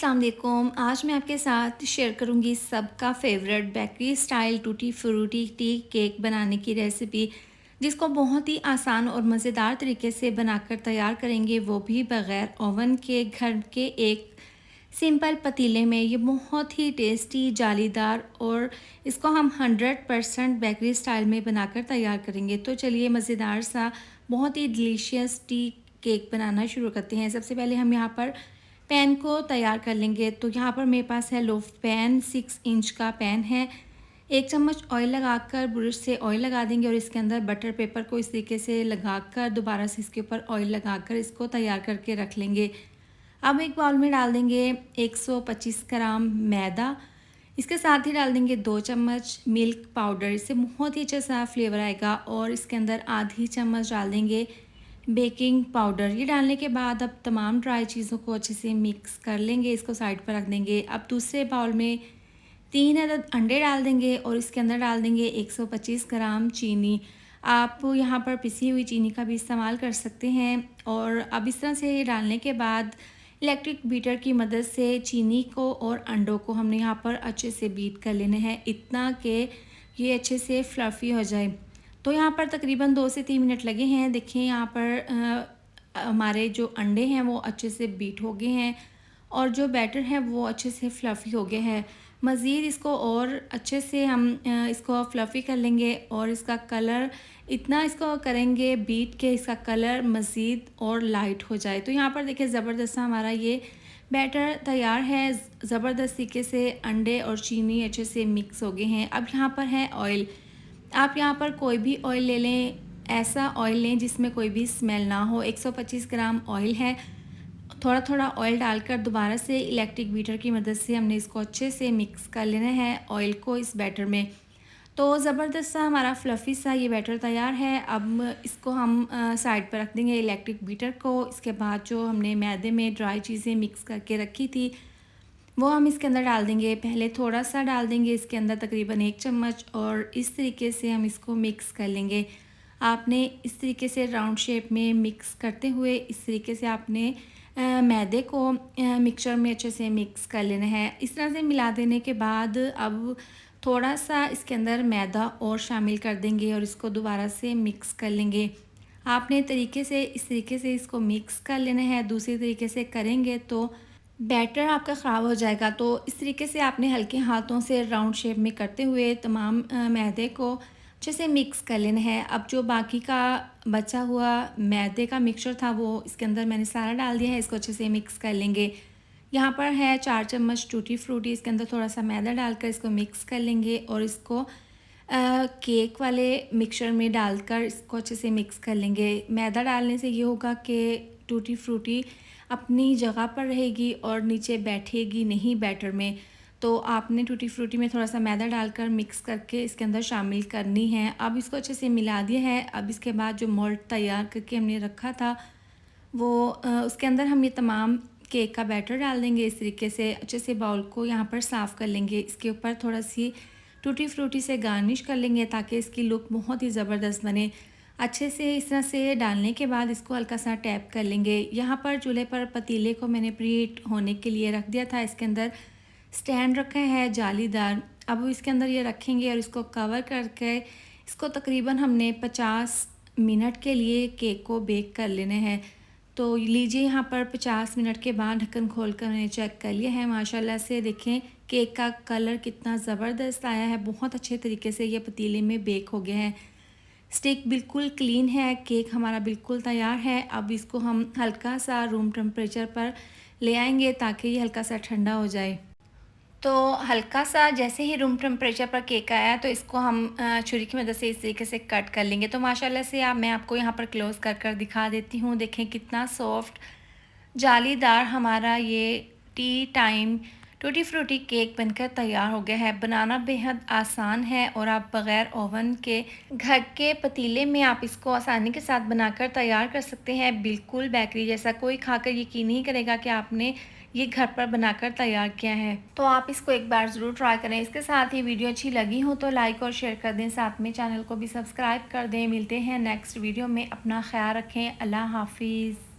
अस्सलाम वालेकुम। आज मैं आपके साथ शेयर करूंगी सबका favourite bakery style tutti frutti tea cake बनाने की रेसिपी, जिसको बहुत ही आसान और मज़ेदार तरीके से बनाकर तैयार करेंगे, वो भी बग़ैर ओवन के, घर के एक सिंपल पतीले में। ये बहुत ही टेस्टी, जालीदार और इसको हम 100% बेकरी स्टाइल में बनाकर तैयार करेंगे। तो चलिए मज़ेदार सा बहुत ही डिलीशियस टी केक बनाना शुरू करते हैं। सबसे पहले हम यहाँ पर पैन को तैयार कर लेंगे। तो यहाँ पर मेरे पास है लोफ पैन, 6 इंच का पैन है। 1 चम्मच ऑयल लगाकर ब्रश से ऑयल लगा देंगे और इसके अंदर बटर पेपर को इस तरीके से लगाकर दोबारा से इसके ऊपर ऑयल लगाकर इसको तैयार करके रख लेंगे। अब एक बाउल में डाल देंगे 125 ग्राम मैदा। इसके साथ ही डाल देंगे 2 चम्मच मिल्क पाउडर, इससे बहुत ही अच्छा सा फ्लेवर आएगा। और इसके अंदर आधी चम्मच डाल देंगे बेकिंग पाउडर। ये डालने के बाद अब तमाम ड्राई चीज़ों को अच्छे से मिक्स कर लेंगे, इसको साइड पर रख देंगे। अब दूसरे बाउल में 3 अदद अंडे डाल देंगे और इसके अंदर डाल देंगे 125 ग्राम चीनी। आप यहाँ पर पिसी हुई चीनी का भी इस्तेमाल कर सकते हैं। और अब इस तरह से ये डालने के बाद इलेक्ट्रिक बीटर की मदद से चीनी को और अंडों को हमने यहाँ पर अच्छे से बीट कर लेना है, इतना कि ये अच्छे से फ्लफ़ी हो जाए। तो यहाँ पर तकरीबन 2 से 3 मिनट लगे हैं। देखिए यहाँ पर हमारे जो अंडे हैं वो अच्छे से बीट हो गए हैं और जो बैटर है वो अच्छे से फ्लफ़ी हो गया है। मज़ीद इसको और अच्छे से हम इसको फ्लफ़ी कर लेंगे और इसका कलर इतना इसको करेंगे बीट के इसका कलर मज़ीद और लाइट हो जाए। तो यहाँ पर देखिए ज़बरदस्त हमारा ये बैटर तैयार है। ज़बरदस्त तरीके से अंडे और चीनी अच्छे से मिक्स हो गए हैं। अब यहाँ पर है ऑयल। आप यहाँ पर कोई भी ऑयल ले लें, ऐसा ऑयल लें जिसमें कोई भी स्मेल ना हो। 125 ग्राम ऑयल है। थोड़ा थोड़ा ऑयल डालकर दोबारा से इलेक्ट्रिक बीटर की मदद से हमने इसको अच्छे से मिक्स कर लेना है ऑयल को इस बैटर में। तो ज़बरदस्त सा हमारा फ्लफ़ी सा ये बैटर तैयार है। अब इसको हम साइड पर रख देंगे इलेक्ट्रिक बीटर को। इसके बाद जो हमने मैदे में ड्राई चीज़ें मिक्स करके रखी थी वो हम इसके अंदर डाल देंगे। पहले थोड़ा सा डाल देंगे इसके अंदर तकरीबन 1 चम्मच और इस तरीके से हम इसको मिक्स कर लेंगे। आपने इस तरीके से राउंड शेप में मिक्स करते हुए इस तरीके से आपने मैदे को मिक्सचर में अच्छे से मिक्स कर लेना है। इस तरह से मिला देने के बाद अब थोड़ा सा इसके अंदर मैदा और शामिल कर देंगे और इसको दोबारा से मिक्स कर लेंगे। आपने इस तरीके से इसको मिक्स कर लेना है। दूसरी तरीके से करेंगे तो बैटर आपका ख़राब हो जाएगा। तो इस तरीके से आपने हल्के हाथों से राउंड शेप में करते हुए तमाम मैदे को अच्छे से मिक्स कर लेना है। अब जो बाकी का बचा हुआ मैदे का मिक्सचर था वो इसके अंदर मैंने सारा डाल दिया है। इसको अच्छे से मिक्स कर लेंगे। यहाँ पर है 4 चम्मच टूटी फ्रूटी, इसके अंदर थोड़ा सा मैदा डालकर इसको मिक्स कर लेंगे और इसको केक वाले मिक्सचर में डालकर इसको अच्छे से मिक्स कर लेंगे। मैदा डालने से ये होगा कि टूटी फ्रूटी अपनी जगह पर रहेगी और नीचे बैठेगी नहीं बैटर में। तो आपने टूटी फ्रूटी में थोड़ा सा मैदा डालकर मिक्स करके इसके अंदर शामिल करनी है। अब इसको अच्छे से मिला दिया है। अब इसके बाद जो मोल्ड तैयार करके हमने रखा था वो उसके अंदर हम ये तमाम केक का बैटर डाल देंगे। इस तरीके से अच्छे से बाउल को यहाँ पर साफ़ कर लेंगे। इसके ऊपर थोड़ा सी टूटी फ्रूटी से गार्निश कर लेंगे ताकि इसकी लुक बहुत ही ज़बरदस्त बने। अच्छे से इस तरह से डालने के बाद इसको हल्का सा टैप कर लेंगे। यहाँ पर चूल्हे पर पतीले को मैंने प्रीहीट होने के लिए रख दिया था। इसके अंदर स्टैंड रखा है जालीदार। अब इसके अंदर ये रखेंगे और इसको कवर करके इसको तकरीबन हमने 50 मिनट के लिए केक को बेक कर लेना है। तो लीजिए यहाँ पर 50 मिनट के बाद ढक्कन खोल कर मैंने चेक कर लिया है। माशाल्लाह से देखें केक का कलर कितना ज़बरदस्त आया है। बहुत अच्छे तरीके से ये पतीले में बेक हो गया है। स्टिक बिल्कुल क्लीन है। केक हमारा बिल्कुल तैयार है। अब इसको हम हल्का सा रूम टेम्परेचर पर ले आएंगे ताकि ये हल्का सा ठंडा हो जाए। तो हल्का सा जैसे ही रूम टेम्परेचर पर केक आया तो इसको हम छुरी की मदद से इस तरीके से कट कर लेंगे। तो माशाल्लाह से मैं आपको यहाँ पर क्लोज़ कर कर दिखा देती हूँ। देखें कितना सॉफ्ट जालीदार हमारा ये T time tutti frutti cake बनकर तैयार हो गया है। बनाना बेहद आसान है और आप बग़ैर ओवन के घर के पतीले में आप इसको आसानी के साथ बनाकर तैयार कर सकते हैं। बिल्कुल बेकरी जैसा, कोई खाकर यकीन नहीं करेगा कि आपने ये घर पर बनाकर तैयार किया है। तो आप इसको एक बार ज़रूर ट्राई करें। इसके साथ ही वीडियो अच्छी लगी हो तो लाइक और शेयर कर दें, साथ में चैनल को भी सब्सक्राइब कर दें। मिलते हैं नेक्स्ट वीडियो में। अपना ख्याल रखें। अल्लाह हाफिज़।